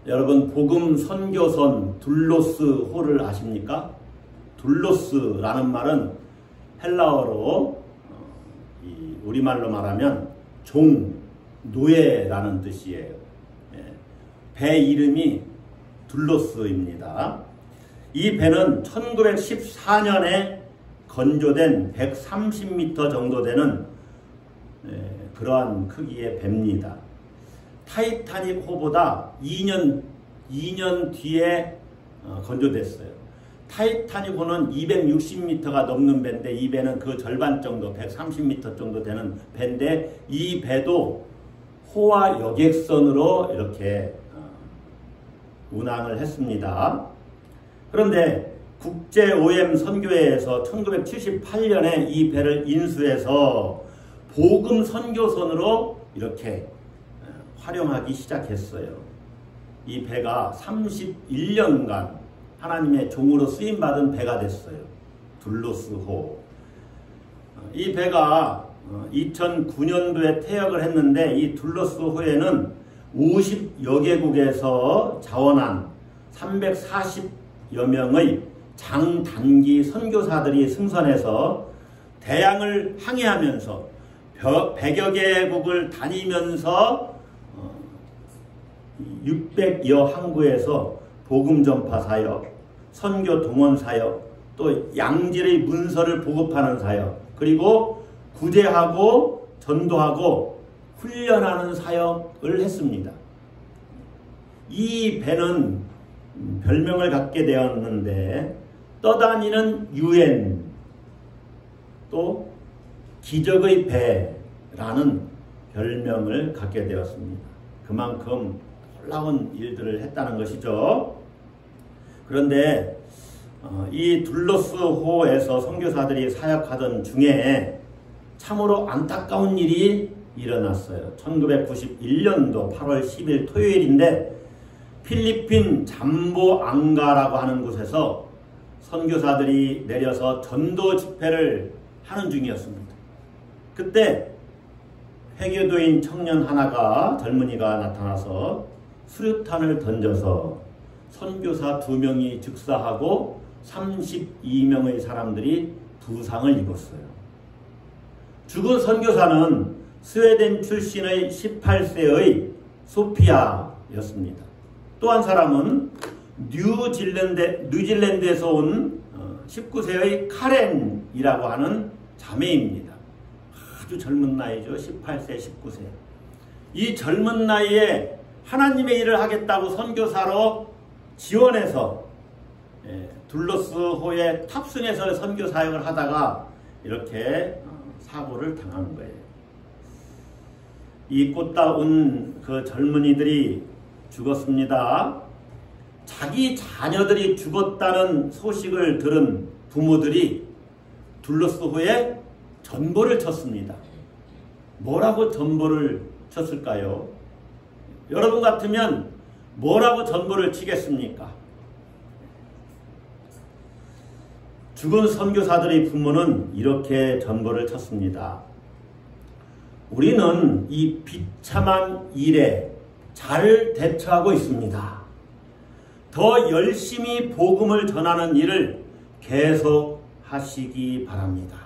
여러분 복음 선교선 둘로스호를 아십니까? 둘로스라는 말은 헬라어로 우리말로 말하면 종, 노예라는 뜻이에요. 배 이름이 둘로스입니다. 이 배는 1914년에 건조된 130m 정도 되는 그러한 크기의 배입니다. 타이타닉 호보다 2년 뒤에 건조됐어요. 타이타닉 호는 260m가 넘는 배인데 이 배는 그 절반 정도 130m 정도 되는 배인데 이 배도 호와 여객선으로 이렇게 운항을 했습니다. 그런데 국제 OM 선교회에서 1978년에 이 배를 인수해서 복음 선교선으로 이렇게 활용하기 시작했어요. 이 배가 31년간 하나님의 종으로 쓰임받은 배가 됐어요. 둘로스호. 이 배가 2009년도에 퇴역을 했는데 이 둘로스호에는 50여 개국에서 자원한 340여 명의 장단기 선교사들이 승선해서 대양을 항해하면서 100여 개국을 다니면서 600여 항구에서 복음 전파 사역, 선교 동원 사역, 또 양질의 문서를 보급하는 사역, 그리고 구제하고 전도하고 훈련하는 사역을 했습니다. 이 배는 별명을 갖게 되었는데 떠다니는 UN, 또 기적의 배라는 별명을 갖게 되었습니다. 그만큼 놀라운 일들을 했다는 것이죠. 그런데 이 둘로스호에서 선교사들이 사역하던 중에 참으로 안타까운 일이 일어났어요. 1991년도 8월 10일 토요일인데 필리핀 잠보앙가라고 하는 곳에서 선교사들이 내려서 전도 집회를 하는 중이었습니다. 그때 회교도인 청년 하나가, 젊은이가 나타나서 수류탄을 던져서 선교사 2명이 즉사하고 32명의 사람들이 부상을 입었어요. 죽은 선교사는 스웨덴 출신의 18세의 소피아였습니다. 또 한 사람은 뉴질랜드에서 온 19세의 카렌이라고 하는 자매입니다. 아주 젊은 나이죠. 18세, 19세. 이 젊은 나이에 하나님의 일을 하겠다고 선교사로 지원해서 둘로스호에 탑승해서 선교 사역을 하다가 이렇게 사고를 당한 거예요. 이 꽃다운 그 젊은이들이 죽었습니다. 자기 자녀들이 죽었다는 소식을 들은 부모들이 둘로스호에 전보를 쳤습니다. 뭐라고 전보를 쳤을까요? 여러분 같으면 뭐라고 전보를 치겠습니까? 죽은 선교사들의 부모는 이렇게 전보를 쳤습니다. 우리는 이 비참한 일에 잘 대처하고 있습니다. 더 열심히 복음을 전하는 일을 계속 하시기 바랍니다.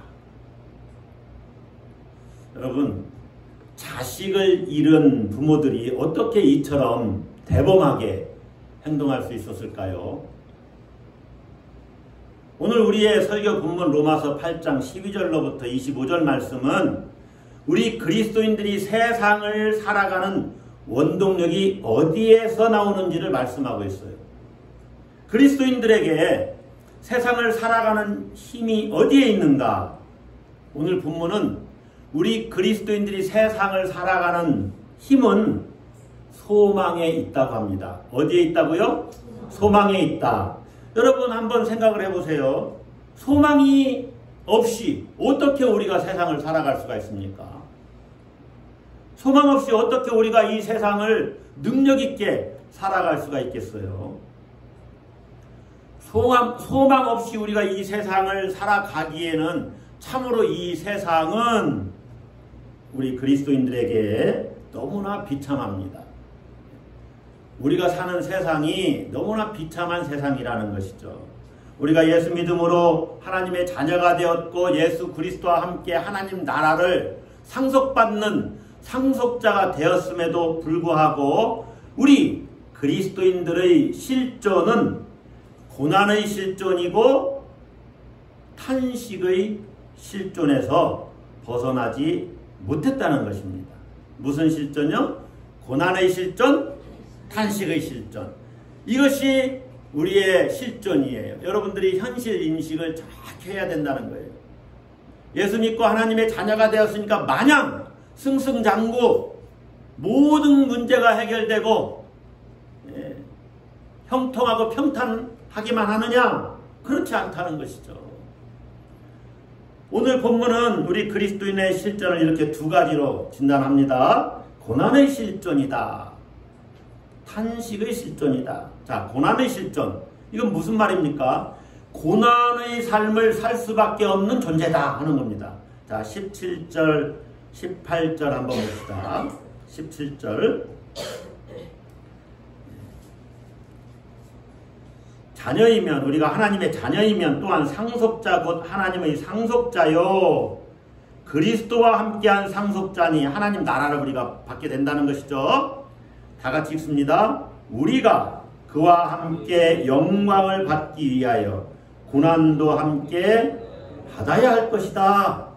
여러분, 자식을 잃은 부모들이 어떻게 이처럼 대범하게 행동할 수 있었을까요? 오늘 우리의 설교 본문 로마서 8장 12절로부터 25절 말씀은 우리 그리스도인들이 세상을 살아가는 원동력이 어디에서 나오는지를 말씀하고 있어요. 그리스도인들에게 세상을 살아가는 힘이 어디에 있는가? 오늘 본문은 우리 그리스도인들이 세상을 살아가는 힘은 소망에 있다고 합니다. 어디에 있다고요? 소망에 있다. 여러분 한번 생각을 해보세요. 소망이 없이 어떻게 우리가 세상을 살아갈 수가 있습니까? 소망 없이 어떻게 우리가 이 세상을 능력 있게 살아갈 수가 있겠어요? 소망 없이 우리가 이 세상을 살아가기에는 참으로 이 세상은 우리 그리스도인들에게 너무나 비참합니다. 우리가 사는 세상이 너무나 비참한 세상이라는 것이죠. 우리가 예수 믿음으로 하나님의 자녀가 되었고 예수 그리스도와 함께 하나님 나라를 상속받는 상속자가 되었음에도 불구하고 우리 그리스도인들의 실존은 고난의 실존이고 탄식의 실존에서 벗어나지 못했다는 것입니다. 무슨 실존이요? 고난의 실존, 탄식의 실존. 이것이 우리의 실존이에요. 여러분들이 현실 인식을 정확히 해야 된다는 거예요. 예수 믿고 하나님의 자녀가 되었으니까 마냥 승승장구 모든 문제가 해결되고 형통하고 평탄하기만 하느냐? 그렇지 않다는 것이죠. 오늘 본문은 우리 그리스도인의 실존을 이렇게 두 가지로 진단합니다. 고난의 실존이다. 탄식의 실존이다. 자, 고난의 실존. 이건 무슨 말입니까? 고난의 삶을 살 수밖에 없는 존재다 하는 겁니다. 자, 17절, 18절 한번 봅시다. 17절. 자녀이면, 우리가 하나님의 자녀이면 또한 상속자 곧 하나님의 상속자요. 그리스도와 함께한 상속자니 하나님 나라를 우리가 받게 된다는 것이죠. 다 같이 읽습니다. 우리가 그와 함께 영광을 받기 위하여 고난도 함께 받아야 할 것이다.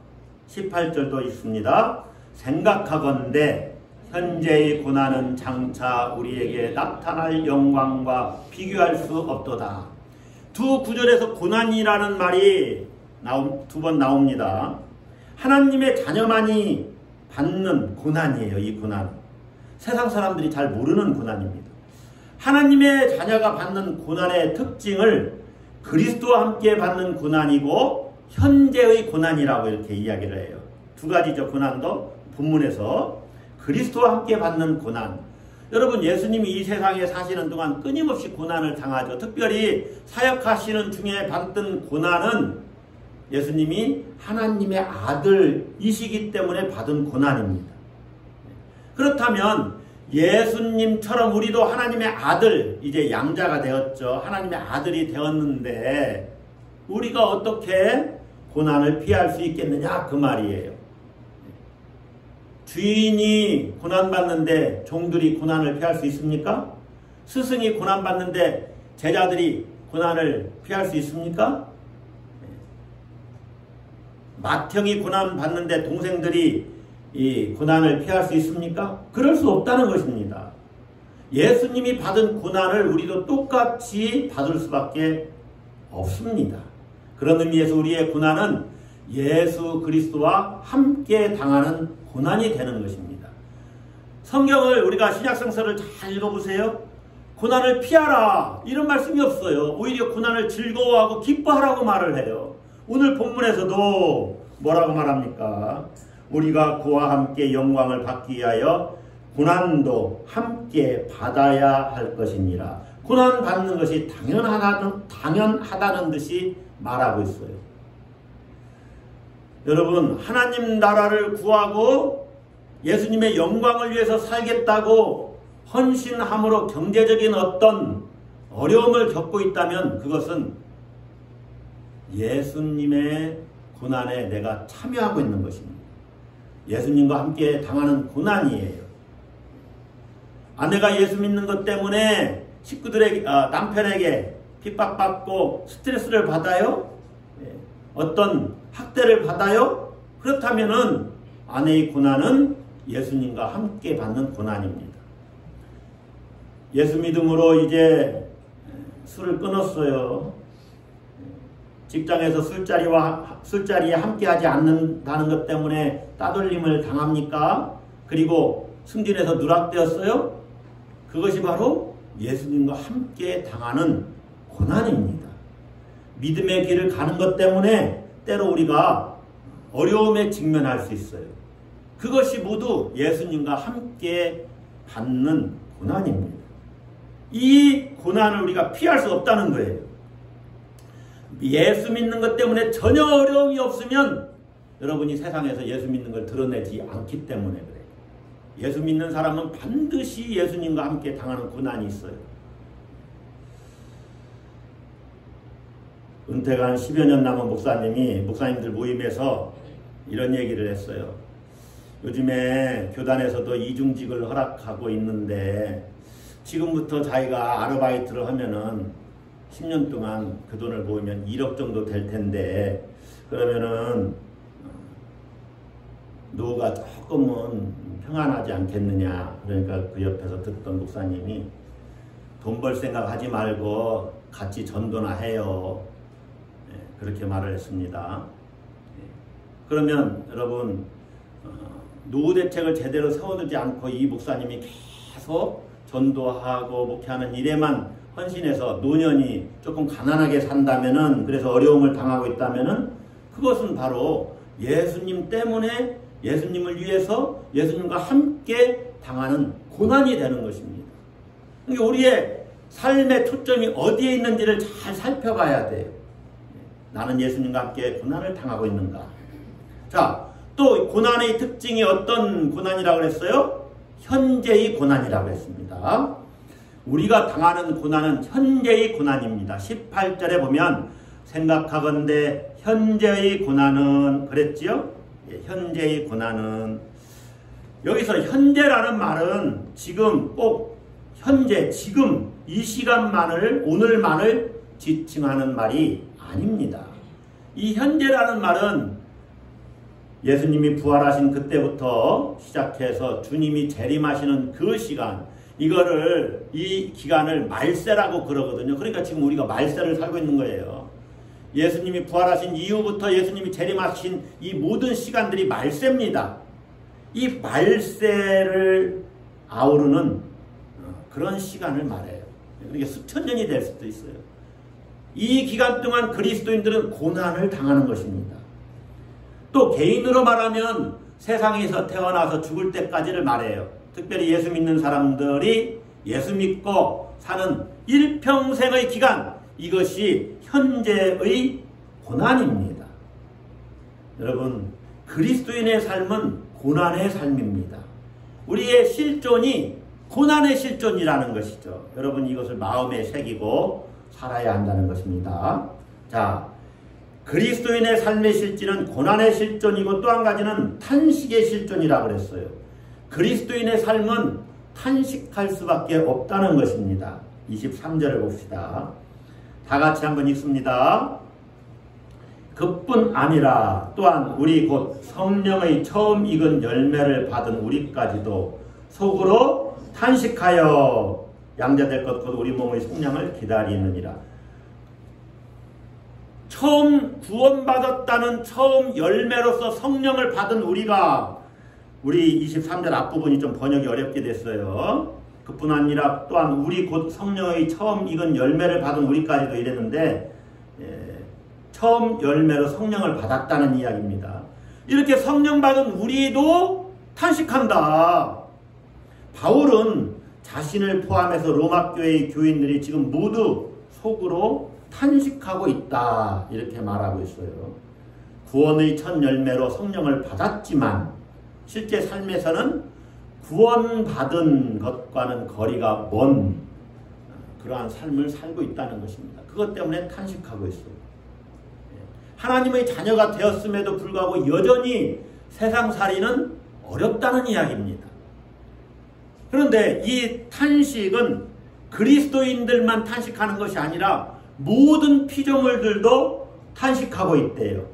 18절도 있습니다. 생각하건대 현재의 고난은 장차 우리에게 나타날 영광과 비교할 수 없도다. 두 구절에서 고난이라는 말이 두 번 나옵니다. 하나님의 자녀만이 받는 고난이에요. 이 고난은 세상 사람들이 잘 모르는 고난입니다. 하나님의 자녀가 받는 고난의 특징을 그리스도와 함께 받는 고난이고 현재의 고난이라고 이렇게 이야기를 해요. 두 가지죠. 고난도 본문에서 그리스도와 함께 받는 고난. 여러분, 예수님이 이 세상에 사시는 동안 끊임없이 고난을 당하죠. 특별히 사역하시는 중에 받던 고난은 예수님이 하나님의 아들이시기 때문에 받은 고난입니다. 그렇다면 예수님처럼 우리도 하나님의 아들, 이제 양자가 되었죠. 하나님의 아들이 되었는데 우리가 어떻게 고난을 피할 수 있겠느냐 그 말이에요. 주인이 고난받는데 종들이 고난을 피할 수 있습니까? 스승이 고난받는데 제자들이 고난을 피할 수 있습니까? 맏형이 고난받는데 동생들이 이 고난을 피할 수 있습니까? 그럴 수 없다는 것입니다. 예수님이 받은 고난을 우리도 똑같이 받을 수밖에 없습니다. 그런 의미에서 우리의 고난은 예수 그리스도와 함께 당하는 고난이 되는 것입니다. 성경을 우리가 신약성서를 잘 읽어보세요. 고난을 피하라 이런 말씀이 없어요. 오히려 고난을 즐거워하고 기뻐하라고 말을 해요. 오늘 본문에서도 뭐라고 말합니까? 우리가 그와 함께 영광을 받기 위하여 고난도 함께 받아야 할 것이니라. 고난 받는 것이 당연하다는 듯이 말하고 있어요. 여러분, 하나님 나라를 구하고 예수님의 영광을 위해서 살겠다고 헌신함으로 경제적인 어떤 어려움을 겪고 있다면 그것은 예수님의 고난에 내가 참여하고 있는 것입니다. 예수님과 함께 당하는 고난이에요. 아내가 예수 믿는 것 때문에 식구들에게, 남편에게 핍박받고 스트레스를 받아요? 어떤 학대를 받아요? 그렇다면은 아내의 고난은 예수님과 함께 받는 고난입니다. 예수 믿음으로 이제 술을 끊었어요. 직장에서 술자리에 함께하지 않는다는 것 때문에 따돌림을 당합니까? 그리고 승진해서 누락되었어요? 그것이 바로 예수님과 함께 당하는 고난입니다. 믿음의 길을 가는 것 때문에 때로 우리가 어려움에 직면할 수 있어요. 그것이 모두 예수님과 함께 받는 고난입니다. 이 고난을 우리가 피할 수 없다는 거예요. 예수 믿는 것 때문에 전혀 어려움이 없으면 여러분이 세상에서 예수 믿는 걸 드러내지 않기 때문에 그래요. 예수 믿는 사람은 반드시 예수님과 함께 당하는 고난이 있어요. 은퇴가 한 10여 년 남은 목사님들 모임에서 이런 얘기를 했어요. 요즘에 교단에서도 이중직을 허락하고 있는데 지금부터 자기가 아르바이트를 하면은 10년 동안 그 돈을 모으면 1억 정도 될 텐데 그러면은 노후가 조금은 평안하지 않겠느냐. 그러니까 그 옆에서 듣던 목사님이 돈 벌 생각 하지 말고 같이 전도나 해요. 그렇게 말을 했습니다. 그러면 여러분 노후 대책을 제대로 세워두지 않고 이 목사님이 계속 전도하고 목회하는 일에만 헌신해서 노년이 조금 가난하게 산다면은, 그래서 어려움을 당하고 있다면은 그것은 바로 예수님 때문에, 예수님을 위해서 예수님과 함께 당하는 고난이 되는 것입니다. 그러니까 우리의 삶의 초점이 어디에 있는지를 잘 살펴봐야 돼요. 나는 예수님과 함께 고난을 당하고 있는가. 자, 또 고난의 특징이 어떤 고난이라고 했어요? 현재의 고난이라고 했습니다. 우리가 당하는 고난은 현재의 고난입니다. 18절에 보면 생각하건대 현재의 고난은 그랬지요? 현재의 고난은, 여기서 현재라는 말은 지금 꼭 현재, 지금 이 시간만을, 오늘만을 지칭하는 말이 아닙니다. 이 현재라는 말은 예수님이 부활하신 그때부터 시작해서 주님이 재림하시는 그 시간, 이거를, 이 기간을 말세라고 그러거든요. 그러니까 지금 우리가 말세를 살고 있는 거예요. 예수님이 부활하신 이후부터 예수님이 재림하신 이 모든 시간들이 말세입니다. 이 말세를 아우르는 그런 시간을 말해요. 이게 수천 년이 될 수도 있어요. 이 기간 동안 그리스도인들은 고난을 당하는 것입니다. 또 개인으로 말하면 세상에서 태어나서 죽을 때까지를 말해요. 특별히 예수 믿는 사람들이 예수 믿고 사는 일평생의 기간, 이것이 현재의 고난입니다. 여러분, 그리스도인의 삶은 고난의 삶입니다. 우리의 실존이 고난의 실존이라는 것이죠. 여러분, 이것을 마음에 새기고 살아야 한다는 것입니다. 자, 그리스도인의 삶의 실존은 고난의 실존이고 또 한 가지는 탄식의 실존이라고 그랬어요. 그리스도인의 삶은 탄식할 수밖에 없다는 것입니다. 23절을 봅시다. 다 같이 한번 읽습니다. 그뿐 아니라 또한 우리 곧 성령의 처음 익은 열매를 받은 우리까지도 속으로 탄식하여 양자될 것 곧 우리 몸의 속량을 기다리느니라. 처음 구원받았다는 처음 열매로서 성령을 받은 우리가, 우리 23절 앞부분이 좀 번역이 어렵게 됐어요. 그뿐 아니라 또한 우리 곧 성령의 처음 익은 열매를 받은 우리까지도 이랬는데, 처음 열매로 성령을 받았다는 이야기입니다. 이렇게 성령 받은 우리도 탄식한다. 바울은 자신을 포함해서 로마 교회의 교인들이 지금 모두 속으로 탄식하고 있다, 이렇게 말하고 있어요. 구원의 첫 열매로 성령을 받았지만 실제 삶에서는 구원받은 것과는 거리가 먼 그러한 삶을 살고 있다는 것입니다. 그것 때문에 탄식하고 있어요. 하나님의 자녀가 되었음에도 불구하고 여전히 세상살이는 어렵다는 이야기입니다. 그런데 이 탄식은 그리스도인들만 탄식하는 것이 아니라 모든 피조물들도 탄식하고 있대요.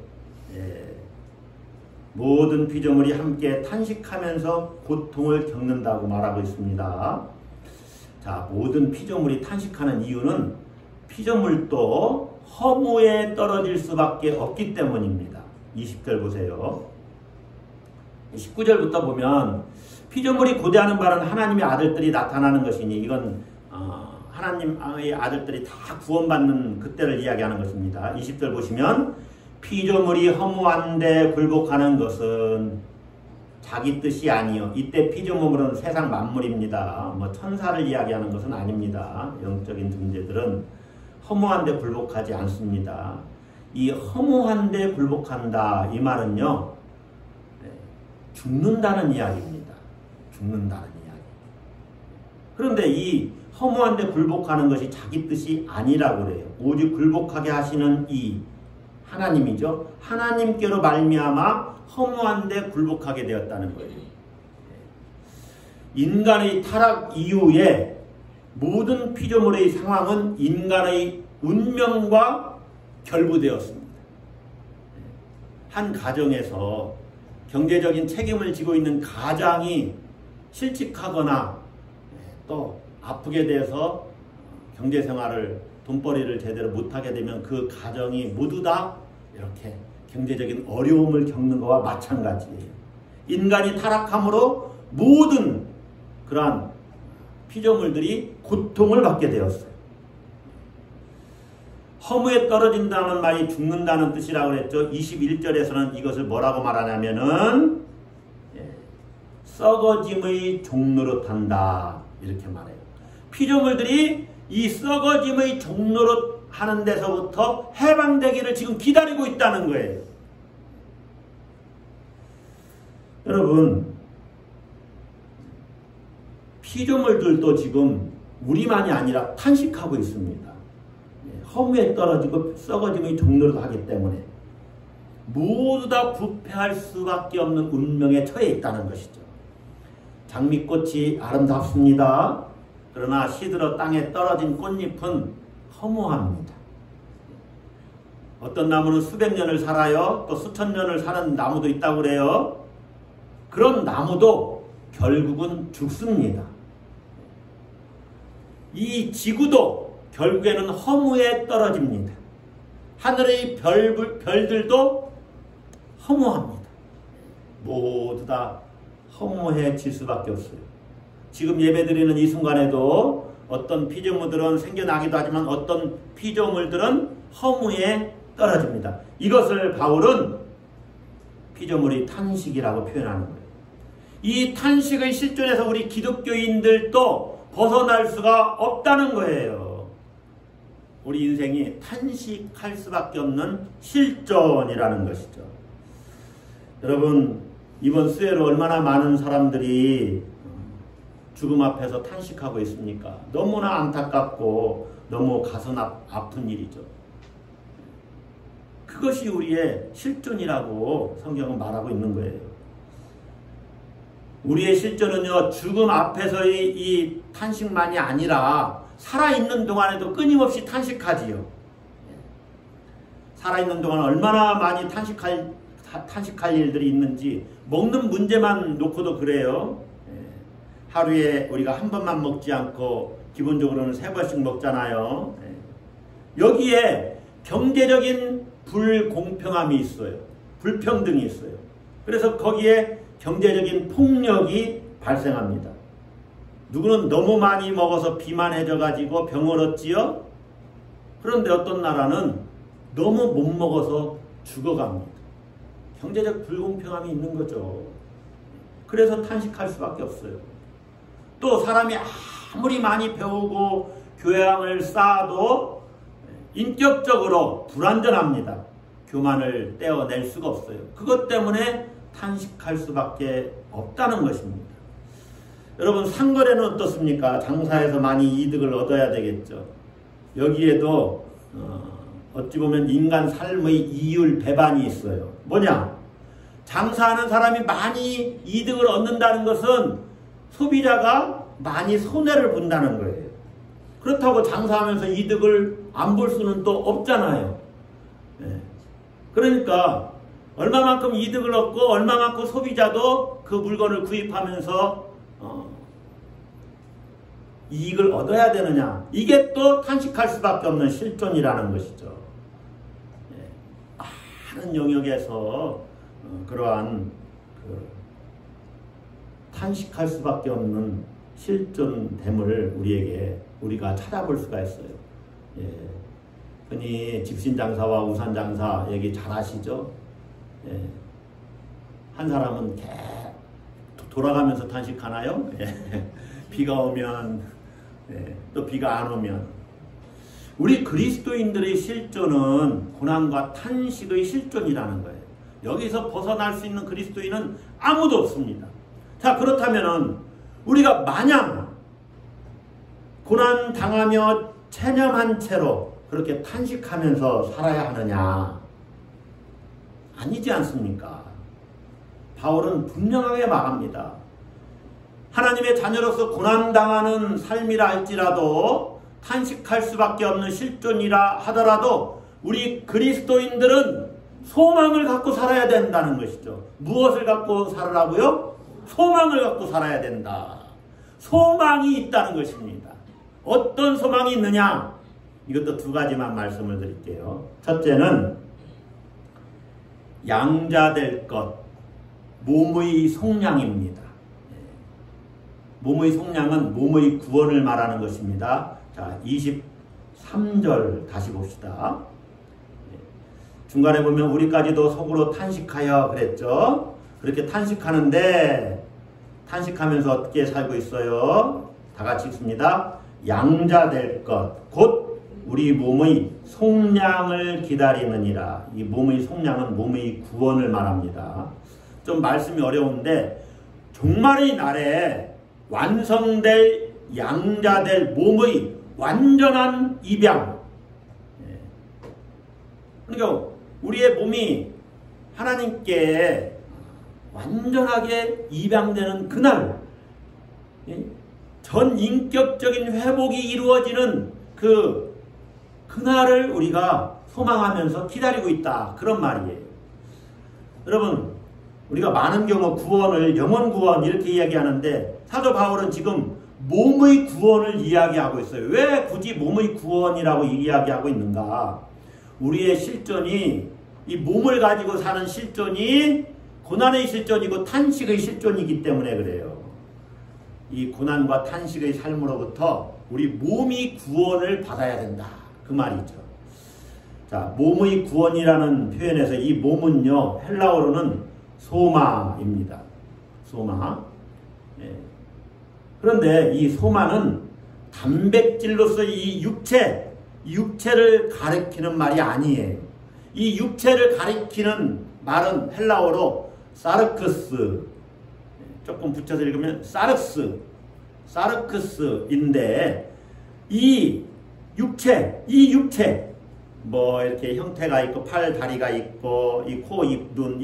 모든 피조물이 함께 탄식하면서 고통을 겪는다고 말하고 있습니다. 자, 모든 피조물이 탄식하는 이유는 피조물도 허무에 떨어질 수밖에 없기 때문입니다. 20절 보세요. 19절부터 보면 피조물이 고대하는 바는 하나님의 아들들이 나타나는 것이니, 이건 하나님의 아들들이 다 구원받는 그때를 이야기하는 것입니다. 20절 보시면 피조물이 허무한데 굴복하는 것은 자기 뜻이 아니요. 이때 피조물은 세상 만물입니다. 뭐 천사를 이야기하는 것은 아닙니다. 영적인 존재들은 허무한데 굴복하지 않습니다. 이 허무한데 굴복한다, 이 말은요, 죽는다는 이야기입니다. 죽는다는 이야기. 그런데 이 허무한데 굴복하는 것이 자기 뜻이 아니라고 그래요. 오직 굴복하게 하시는 이 하나님이죠. 하나님께로 말미암아 허무한데 굴복하게 되었다는 거예요. 인간의 타락 이후에 모든 피조물의 상황은 인간의 운명과 결부되었습니다. 한 가정에서 경제적인 책임을 지고 있는 가장이 실직하거나 또 아프게 돼서 경제생활을 돈벌이를 제대로 못하게 되면 그 가정이 모두 다 이렇게 경제적인 어려움을 겪는 것과 마찬가지예요. 인간이 타락함으로 모든 그러한 피조물들이 고통을 받게 되었어요. 허무에 떨어진다는 말이 죽는다는 뜻이라고 그랬죠. 21절에서는 이것을 뭐라고 말하냐면은 썩어짐의 종노릇한다 이렇게 말해요. 피조물들이 이 썩어짐의 종노릇 하는 데서부터 해방되기를 지금 기다리고 있다는 거예요. 여러분, 피조물들도 지금 우리만이 아니라 탄식하고 있습니다. 허무에 떨어지고 썩어짐의 종노릇 하기 때문에 모두 다 부패할 수밖에 없는 운명에 처해 있다는 것이죠. 장미꽃이 아름답습니다. 그러나 시들어 땅에 떨어진 꽃잎은 허무합니다. 어떤 나무는 수백 년을 살아요. 또 수천 년을 사는 나무도 있다고 그래요. 그런 나무도 결국은 죽습니다. 이 지구도 결국에는 허무에 떨어집니다. 하늘의 별들도 허무합니다. 모두 다 허무해질 수밖에 없어요. 지금 예배드리는 이 순간에도 어떤 피조물들은 생겨나기도 하지만 어떤 피조물들은 허무에 떨어집니다. 이것을 바울은 피조물의 탄식이라고 표현하는 거예요. 이 탄식의 실존에서 우리 기독교인들도 벗어날 수가 없다는 거예요. 우리 인생이 탄식할 수밖에 없는 실존이라는 것이죠. 여러분, 이번 수혜로 얼마나 많은 사람들이 죽음 앞에서 탄식하고 있습니까? 너무나 안타깝고 너무 가슴 아픈 일이죠. 그것이 우리의 실존이라고 성경은 말하고 있는 거예요. 우리의 실존은요, 죽음 앞에서의 이 탄식만이 아니라 살아있는 동안에도 끊임없이 탄식하지요. 살아있는 동안 얼마나 많이 탄식할 일들이 있는지, 먹는 문제만 놓고도 그래요. 하루에 우리가 한 번만 먹지 않고 기본적으로는 3번씩 먹잖아요. 여기에 경제적인 불공평함이 있어요. 불평등이 있어요. 그래서 거기에 경제적인 폭력이 발생합니다. 누구는 너무 많이 먹어서 비만해져 가지고 병을 얻지요. 그런데 어떤 나라는 너무 못 먹어서 죽어갑니다. 경제적 불공평함이 있는 거죠. 그래서 탄식할 수밖에 없어요. 또 사람이 아무리 많이 배우고 교양을 쌓아도 인격적으로 불완전합니다. 교만을 떼어낼 수가 없어요. 그것 때문에 탄식할 수밖에 없다는 것입니다. 여러분, 상거래는 어떻습니까? 장사해서 많이 이득을 얻어야 되겠죠. 여기에도 어찌 보면 인간 삶의 이율 배반이 있어요. 뭐냐? 장사하는 사람이 많이 이득을 얻는다는 것은 소비자가 많이 손해를 본다는 거예요. 그렇다고 장사하면서 이득을 안 볼 수는 또 없잖아요. 그러니까 얼마만큼 이득을 얻고 얼마만큼 소비자도 그 물건을 구입하면서 이익을 얻어야 되느냐. 이게 또 탄식할 수밖에 없는 실존이라는 것이죠. 많은 영역에서 그러한 탄식할 수밖에 없는 실존됨을 우리가 찾아볼 수가 있어요. 흔히 집신장사와 우산장사 얘기 잘 아시죠? 한 사람은 돌아가면서 탄식하나요? 비가 오면, 또 비가 안 오면. 우리 그리스도인들의 실존은 고난과 탄식의 실존이라는 거예요. 여기서 벗어날 수 있는 그리스도인은 아무도 없습니다. 자, 그렇다면은 우리가 마냥 고난 당하며 체념한 채로 그렇게 탄식하면서 살아야 하느냐? 아니지 않습니까? 바울은 분명하게 말합니다. 하나님의 자녀로서 고난당하는 삶이라 할지라도 탄식할 수밖에 없는 실존이라 하더라도 우리 그리스도인들은 소망을 갖고 살아야 된다는 것이죠. 무엇을 갖고 살으라고요? 소망을 갖고 살아야 된다. 소망이 있다는 것입니다. 어떤 소망이 있느냐? 이것도 두 가지만 말씀을 드릴게요. 첫째는 양자될 것, 몸의 속량입니다. 몸의 속량은 몸의 구원을 말하는 것입니다. 자, 23절 다시 봅시다. 중간에 보면 우리까지도 속으로 탄식하여 그랬죠. 그렇게 탄식하는데 탄식하면서 어떻게 살고 있어요? 다 같이 읽습니다. 양자될 것, 곧 우리 몸의 속량을 기다리느니라. 이 몸의 속량은 몸의 구원을 말합니다. 좀 말씀이 어려운데 종말의 날에 완성될 양자될 몸의 완전한 입양. 그러니까 우리의 몸이 하나님께 완전하게 입양되는 그날, 전 인격적인 회복이 이루어지는 그날을 우리가 소망하면서 기다리고 있다. 그런 말이에요. 여러분, 우리가 많은 경우 구원을 영혼 구원 이렇게 이야기하는데 사도 바울은 지금 몸의 구원을 이야기하고 있어요. 왜 굳이 몸의 구원이라고 이야기하고 있는가? 우리의 실존이, 이 몸을 가지고 사는 실존이 고난의 실존이고 탄식의 실존이기 때문에 그래요. 이 고난과 탄식의 삶으로부터 우리 몸이 구원을 받아야 된다. 그 말이죠. 자, 몸의 구원이라는 표현에서 이 몸은요, 헬라어로는 소마입니다. 소마. 그런데 이 소마는 단백질로서 이 육체를 가리키는 말이 아니에요. 이 육체를 가리키는 말은 헬라어로 사르크스, 조금 붙여서 읽으면 사르크스인데 이 육체 뭐 이렇게 형태가 있고 팔 다리가 있고 이 코 입 눈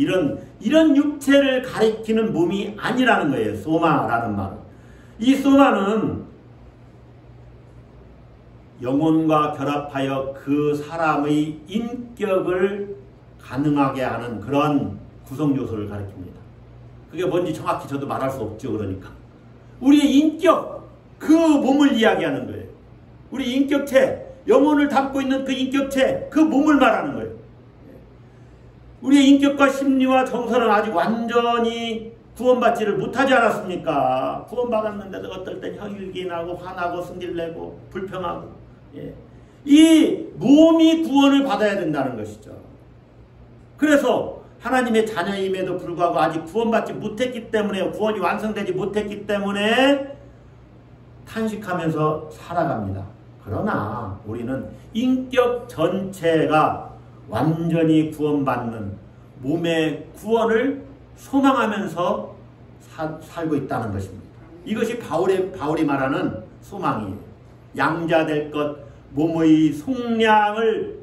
이런 육체를 가리키는 몸이 아니라는 거예요. 소마라는 말은. 이 소마는 영혼과 결합하여 그 사람의 인격을 가능하게 하는 그런 구성 요소를 가리킵니다. 그게 뭔지 정확히 저도 말할 수 없죠. 그러니까 우리의 인격, 그 몸을 이야기하는 거예요. 우리 인격체, 영혼을 담고 있는 그 인격체, 그 몸을 말하는 거예요. 우리의 인격과 심리와 정서는 아직 완전히 구원받지를 못하지 않았습니까? 구원받았는데도 어떨 땐 형일기 나고 화나고 승질내고 불평하고. 이 몸이 구원을 받아야 된다는 것이죠. 그래서 하나님의 자녀임에도 불구하고 아직 구원받지 못했기 때문에, 구원이 완성되지 못했기 때문에 탄식하면서 살아갑니다. 그러나 우리는 인격 전체가 완전히 구원받는 몸의 구원을 소망하면서 살고 있다는 것입니다. 이것이 바울이 말하는 소망이에요. 양자될 것, 몸의 속량을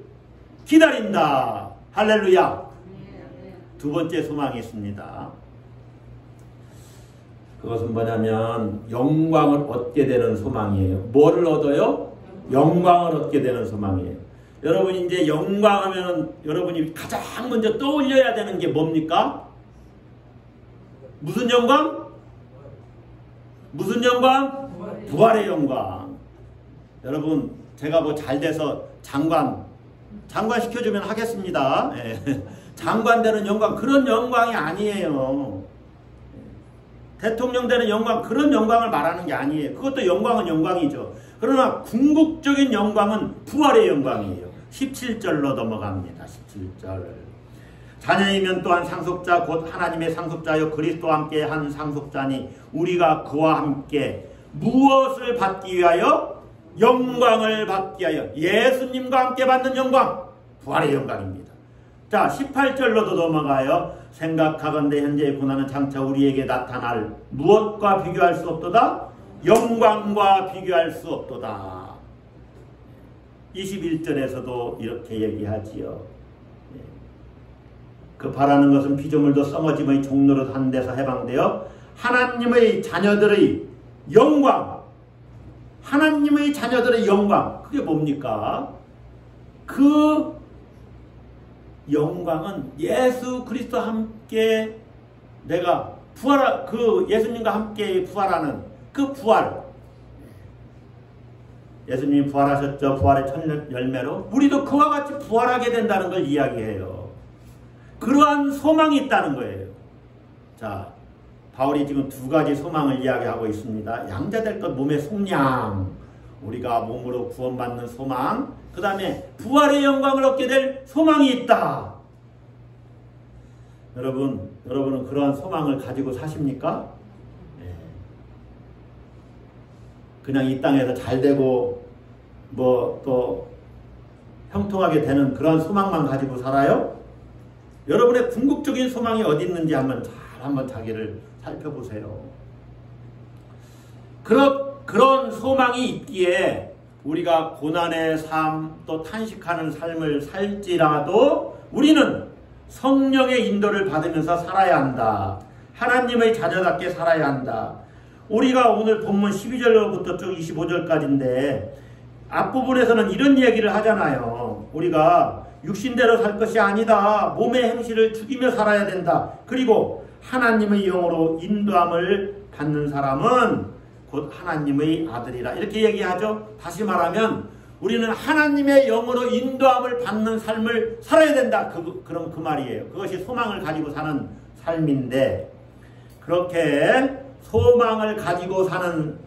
기다린다. 할렐루야. 두 번째 소망이 있습니다. 그것은 뭐냐면 영광을 얻게 되는 소망이에요. 뭐를 얻어요? 영광을 얻게 되는 소망이에요. 여러분이 이제 영광하면 여러분이 가장 먼저 떠올려야 되는 게 뭡니까? 무슨 영광? 무슨 영광? 부활의 영광. 여러분, 제가 뭐 잘 돼서 장관 시켜주면 하겠습니다. 장관 되는 영광, 그런 영광이 아니에요. 대통령 되는 영광, 그런 영광을 말하는 게 아니에요. 그것도 영광은 영광이죠. 그러나 궁극적인 영광은 부활의 영광이에요. 17절로 넘어갑니다. 17절. 자녀이면 또한 상속자 곧 하나님의 상속자여 그리스도와 함께 한 상속자니 우리가 그와 함께 무엇을 받기 위하여? 영광을 받기 위하여. 예수님과 함께 받는 영광, 부활의 영광입니다. 자, 18절로도 넘어가요. 생각하건대 현재의 고난은 장차 우리에게 나타날 무엇과 비교할 수 없도다? 영광과 비교할 수 없도다. 21절에서도 이렇게 얘기하지요. 그 바라는 것은 피조물도 썩어짐의 종로로 한 데서 해방되어 하나님의 자녀들의 영광, 하나님의 자녀들의 영광, 그게 뭡니까? 그 영광은 예수 그리스도 함께 내가 그 예수님과 함께 부활하는 그 부활. 예수님이 부활하셨죠. 부활의 첫 열매로 우리도 그와 같이 부활하게 된다는 걸 이야기해요. 그러한 소망이 있다는 거예요. 자, 바울이 지금 두 가지 소망을 이야기하고 있습니다. 양자될 것 몸의 속량, 우리가 몸으로 구원받는 소망, 그 다음에 부활의 영광을 얻게 될 소망이 있다. 여러분은 그러한 소망을 가지고 사십니까? 그냥 이 땅에서 잘 되고 또 형통하게 되는 그런 소망만 가지고 살아요? 여러분의 궁극적인 소망이 어디 있는지 한번 자기를 살펴보세요. 그런 소망이 있기에 우리가 고난의 삶 또 탄식하는 삶을 살지라도 우리는 성령의 인도를 받으면서 살아야 한다. 하나님의 자녀답게 살아야 한다. 우리가 오늘 본문 12절로부터 쭉 25절까지인데 앞부분에서는 이런 얘기를 하잖아요. 우리가 육신대로 살 것이 아니다. 몸의 행실을 죽이며 살아야 된다. 그리고 하나님의 영으로 인도함을 받는 사람은 곧 하나님의 아들이라. 이렇게 얘기하죠. 다시 말하면 우리는 하나님의 영으로 인도함을 받는 삶을 살아야 된다. 그럼 그 말이에요. 그것이 소망을 가지고 사는 삶인데 그렇게 소망을 가지고 사는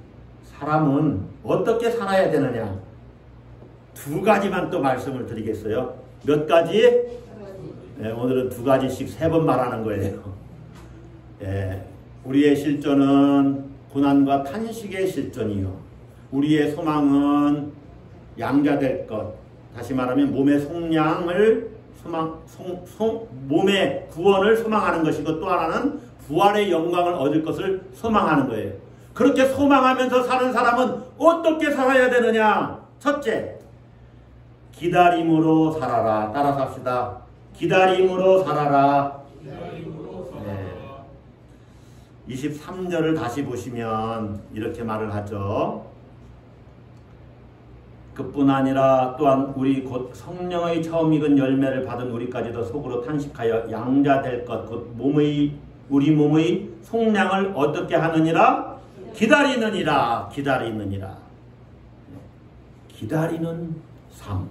사람은 어떻게 살아야 되느냐? 두 가지만 또 말씀을 드리겠어요. 몇 가지? 네, 오늘은 두 가지씩 3번 말하는 거예요. 우리의 실존은 고난과 탄식의 실존이요. 우리의 소망은 양자될 것. 다시 말하면 몸의 속량을 몸의 구원을 소망하는 것이고 또 하나는 부활의 영광을 얻을 것을 소망하는 거예요. 그렇게 소망하면서 사는 사람은 어떻게 살아야 되느냐? 첫째, 기다림으로 살아라. 따라서 합시다. 기다림으로 살아라. 네. 23절을 다시 보시면 이렇게 말을 하죠. 그뿐 아니라 또한 우리 곧 성령의 처음 익은 열매를 받은 우리까지도 속으로 탄식하여 양자될 것 곧 우리 몸의 속량을 어떻게 하느니라? 기다리느니라. 기다리는 삶.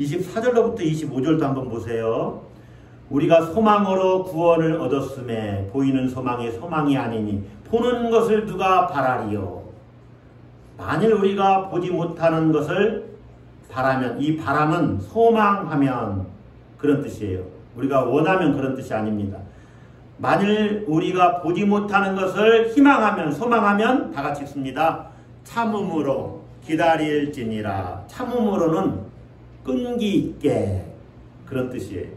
24절로부터 25절도 한번 보세요. 우리가 소망으로 구원을 얻었음에 보이는 소망이 소망이 아니니 보는 것을 누가 바라리요. 만일 우리가 보지 못하는 것을 바라면, 이 바람은 소망하면 그런 뜻이에요. 우리가 원하면 그런 뜻이 아닙니다. 만일 우리가 보지 못하는 것을 희망하면, 소망하면 다 같이 읽습니다. 참음으로 기다릴지니라. 참음으로는 끈기 있게, 그런 뜻이에요.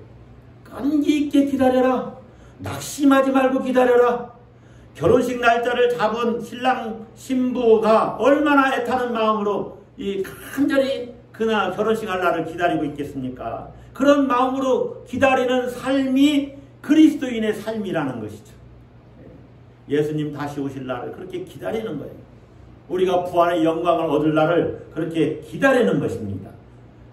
끈기 있게 기다려라. 낙심하지 말고 기다려라. 결혼식 날짜를 잡은 신랑 신부가 얼마나 애타는 마음으로 이 간절히 그날 결혼식 할 날을 기다리고 있겠습니까? 그런 마음으로 기다리는 삶이 그리스도인의 삶이라는 것이죠. 예수님 다시 오실 날을 그렇게 기다리는 거예요. 우리가 부활의 영광을 얻을 날을 그렇게 기다리는 것입니다.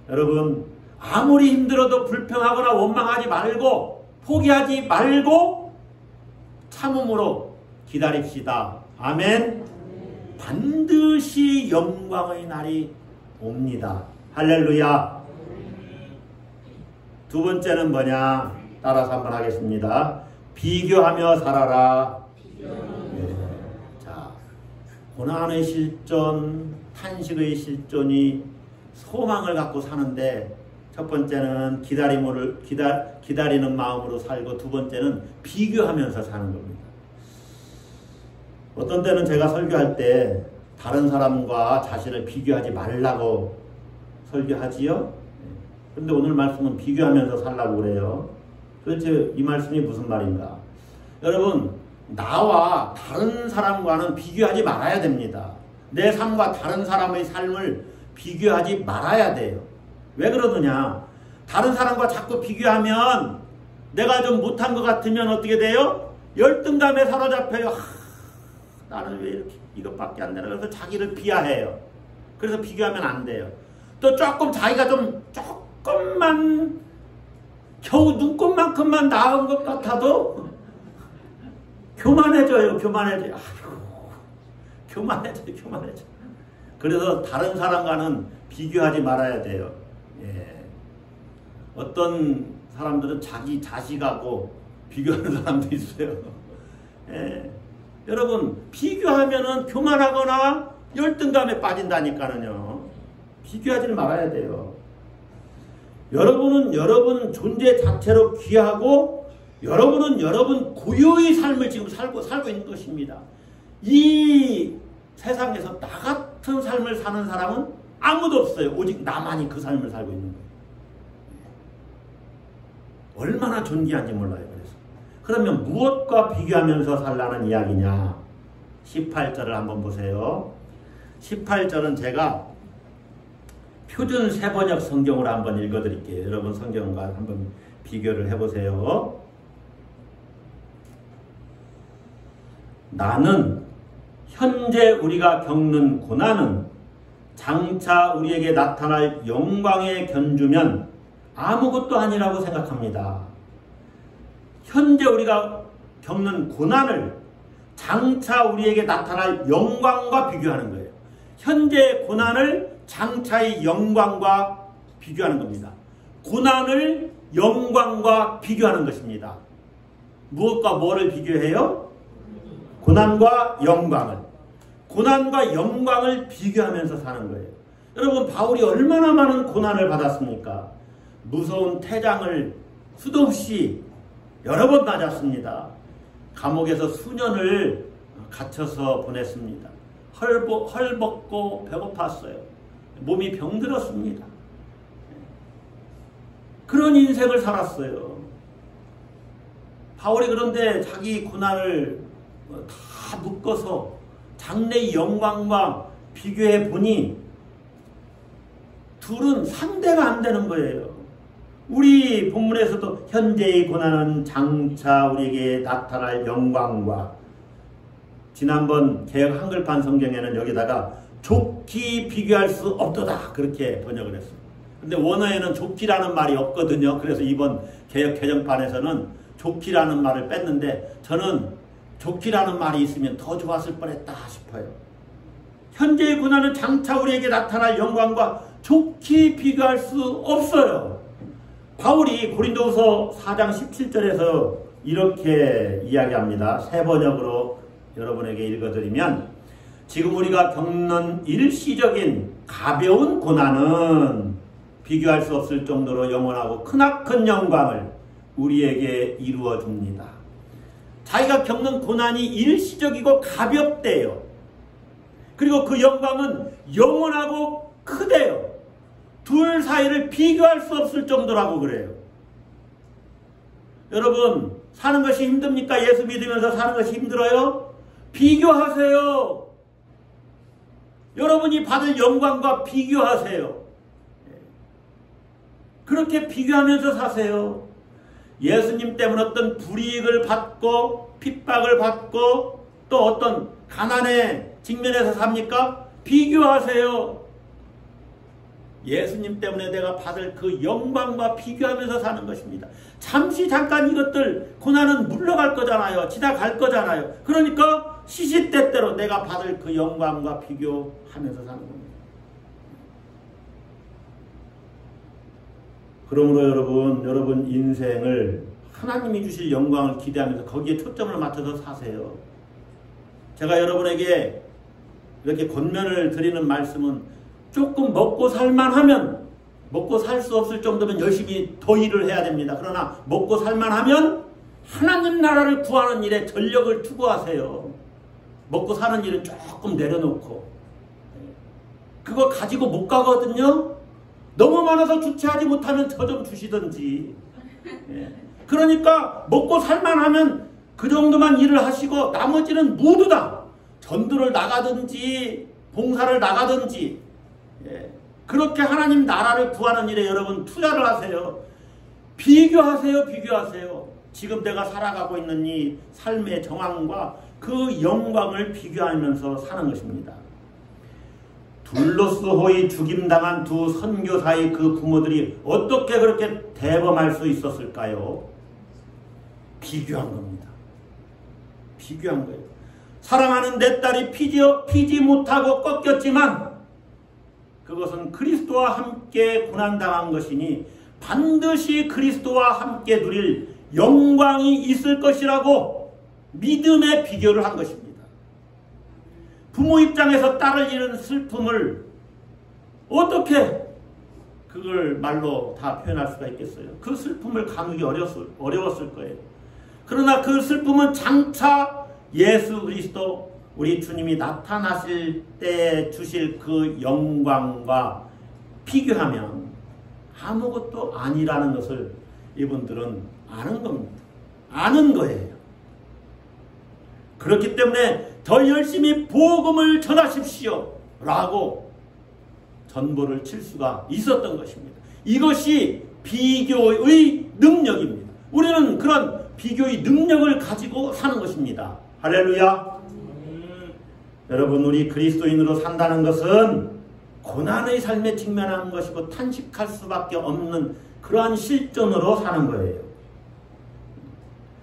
여러분, 아무리 힘들어도 불평하거나 원망하지 말고 포기하지 말고 참음으로 기다립시다. 아멘. 반드시 영광의 날이 옵니다. 할렐루야. 두 번째는 뭐냐? 따라서 한번 하겠습니다. 비교하며 살아라. 네. 자, 고난의 실존, 탄식의 실존이 소망을 갖고 사는데 첫 번째는 기다리는 마음으로 살고 두 번째는 비교하면서 사는 겁니다. 어떤 때는 제가 설교할 때 다른 사람과 자신을 비교하지 말라고 설교하지요. 그런데 오늘 말씀은 비교하면서 살라고 그래요. 도대체 이 말씀이 무슨 말인가? 여러분, 나와 다른 사람과는 비교하지 말아야 됩니다. 내 삶과 다른 사람의 삶을 비교하지 말아야 돼요. 왜 그러느냐? 다른 사람과 자꾸 비교하면 내가 좀 못한 것 같으면 어떻게 돼요? 열등감에 사로잡혀요. 나는 왜 이렇게 이것밖에 안 되나? 그래서 자기를 비하해요. 그래서 비교하면 안 돼요. 또 조금 자기가 조금만 겨우 눈곱만큼만 나은 것 같아도 교만해져요. 교만해져요. 교만해져요. 그래서 다른 사람과는 비교하지 말아야 돼요. 예. 어떤 사람들은 자기 자식하고 비교하는 사람도 있어요. 예. 여러분, 비교하면은 교만하거나 열등감에 빠진다니까는요. 비교하지는 말아야 돼요. 여러분은 여러분 존재 자체로 귀하고 여러분은 여러분 고유의 삶을 지금 살고 있는 것입니다. 이 세상에서 나 같은 삶을 사는 사람은 아무도 없어요. 오직 나만이 그 삶을 살고 있는 거예요. 얼마나 존귀한지 몰라요. 그러면 무엇과 비교하면서 살라는 이야기냐? 18절을 한번 보세요. 18절은 제가 표준 세번역 성경으로 한번 읽어드릴게요. 여러분 성경과 한번 비교를 해보세요. 나는 현재 우리가 겪는 고난은 장차 우리에게 나타날 영광에 견주면 아무것도 아니라고 생각합니다. 현재 우리가 겪는 고난을 장차 우리에게 나타날 영광과 비교하는 거예요. 현재의 고난을 장차의 영광과 비교하는 겁니다. 고난을 영광과 비교하는 것입니다. 무엇과 뭐를 비교해요? 고난과 영광을. 고난과 영광을 비교하면서 사는 거예요. 여러분, 바울이 얼마나 많은 고난을 받았습니까? 무서운 태장을 수도 없이 여러 번 맞았습니다. 감옥에서 수년을 갇혀서 보냈습니다. 헐벗고 배고팠어요. 몸이 병들었습니다. 그런 인생을 살았어요. 바울이 그런데 자기 고난을 다 묶어서 장래의 영광과 비교해 보니 둘은 상대가 안 되는 거예요. 우리 본문에서도 현재의 고난은 장차 우리에게 나타날 영광과, 지난번 개역 한글판 성경에는 여기다가 좋기 비교할 수 없도다 그렇게 번역을 했어요. 근데 원어에는 좋기라는 말이 없거든요. 그래서 이번 개역 개정판에서는 좋기라는 말을 뺐는데 저는 좋기라는 말이 있으면 더 좋았을 뻔했다 싶어요. 현재의 고난은 장차 우리에게 나타날 영광과 좋기 비교할 수 없어요. 바울이 고린도후서 4장 17절에서 이렇게 이야기합니다. 새 번역으로 여러분에게 읽어드리면, 지금 우리가 겪는 일시적인 가벼운 고난은 비교할 수 없을 정도로 영원하고 크나큰 영광을 우리에게 이루어 줍니다. 자기가 겪는 고난이 일시적이고 가볍대요. 그리고 그 영광은 영원하고 크대요. 둘 사이를 비교할 수 없을 정도라고 그래요. 여러분, 사는 것이 힘듭니까? 예수 믿으면서 사는 것이 힘들어요? 비교하세요. 여러분이 받을 영광과 비교하세요. 그렇게 비교하면서 사세요. 예수님 때문에 어떤 불이익을 받고 핍박을 받고 또 어떤 가난에 직면해서 삽니까? 비교하세요. 예수님 때문에 내가 받을 그 영광과 비교하면서 사는 것입니다. 잠시 잠깐 이것들 고난은 물러갈 거잖아요. 지나갈 거잖아요. 그러니까 시시때때로 내가 받을 그 영광과 비교하면서 사는 겁니다. 그러므로 여러분 인생을 하나님이 주실 영광을 기대하면서 거기에 초점을 맞춰서 사세요. 제가 여러분에게 이렇게 권면을 드리는 말씀은, 조금 먹고 살만하면, 먹고 살 수 없을 정도면 열심히 더 일을 해야 됩니다. 그러나 먹고 살만하면 하나님 나라를 구하는 일에 전력을 투구하세요. 먹고 사는 일은 조금 내려놓고. 그거 가지고 못 가거든요. 너무 많아서 주체하지 못하면 저 좀 주시든지. 그 그러니까 먹고 살만하면 그 정도만 일을 하시고 나머지는 모두 다 전도를 나가든지 봉사를 나가든지 그렇게 하나님 나라를 구하는 일에 여러분 투자를 하세요. 비교하세요. 비교하세요. 지금 내가 살아가고 있는 이 삶의 정황과 그 영광을 비교하면서 사는 것입니다. 둘로스호의 죽임당한 두 선교사의 그 부모들이 어떻게 그렇게 대범할 수 있었을까요? 비교한 겁니다. 비교한 거예요. 사랑하는 내 딸이 피지 못하고 꺾였지만 그것은 그리스도와 함께 고난당한 것이니 반드시 그리스도와 함께 누릴 영광이 있을 것이라고 믿음의 비교를 한 것입니다. 부모 입장에서 딸을 잃은 슬픔을 어떻게 그걸 말로 다 표현할 수가 있겠어요? 그 슬픔을 가누기 어려웠을 거예요. 그러나 그 슬픔은 장차 예수 그리스도 우리 주님이 나타나실 때 주실 그 영광과 비교하면 아무것도 아니라는 것을 이분들은 아는 겁니다. 아는 거예요. 그렇기 때문에 더 열심히 복음을 전하십시오 라고 전보를 칠 수가 있었던 것입니다. 이것이 비교의 능력입니다. 우리는 그런 비교의 능력을 가지고 사는 것입니다. 할렐루야. 여러분, 우리 그리스도인으로 산다는 것은 고난의 삶에 직면하는 것이고 탄식할 수밖에 없는 그러한 실존으로 사는 거예요.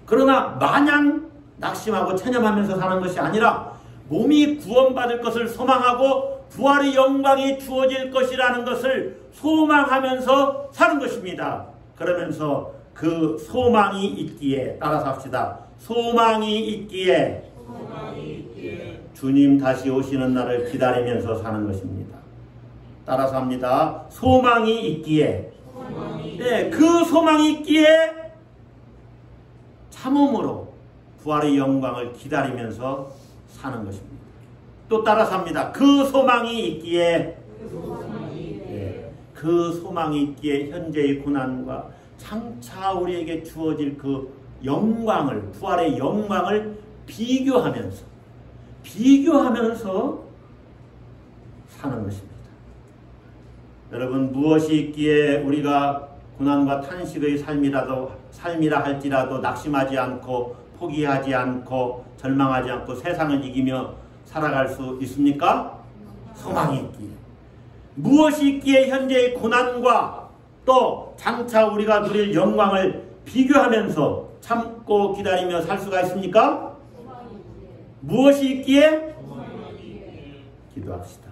그러나 마냥 낙심하고 체념하면서 사는 것이 아니라 몸이 구원받을 것을 소망하고 부활의 영광이 주어질 것이라는 것을 소망하면서 사는 것입니다. 그러면서 그 소망이 있기에, 따라서 합시다. 소망이 있기에 주님 다시 오시는 날을 기다리면서 사는 것입니다. 따라서 합니다. 소망이 있기에. 네, 그 소망이 있기에 참음으로 부활의 영광을 기다리면서 사는 것입니다. 또 따라서 합니다. 그 소망이 있기에, 그 소망이 있기에 현재의 고난과 장차 우리에게 주어질 그 영광을, 부활의 영광을 비교하면서 사는 것입니다. 여러분, 무엇이 있기에 우리가 고난과 탄식의 삶이라 할지라도 낙심하지 않고 포기하지 않고 절망하지 않고 세상을 이기며 살아갈 수 있습니까? 소망이 있기에. 무엇이 있기에 현재의 고난과 또 장차 우리가 누릴 영광을 비교하면서 참고 기다리며 살 수가 있습니까? 무엇이 있기에? 기도합시다.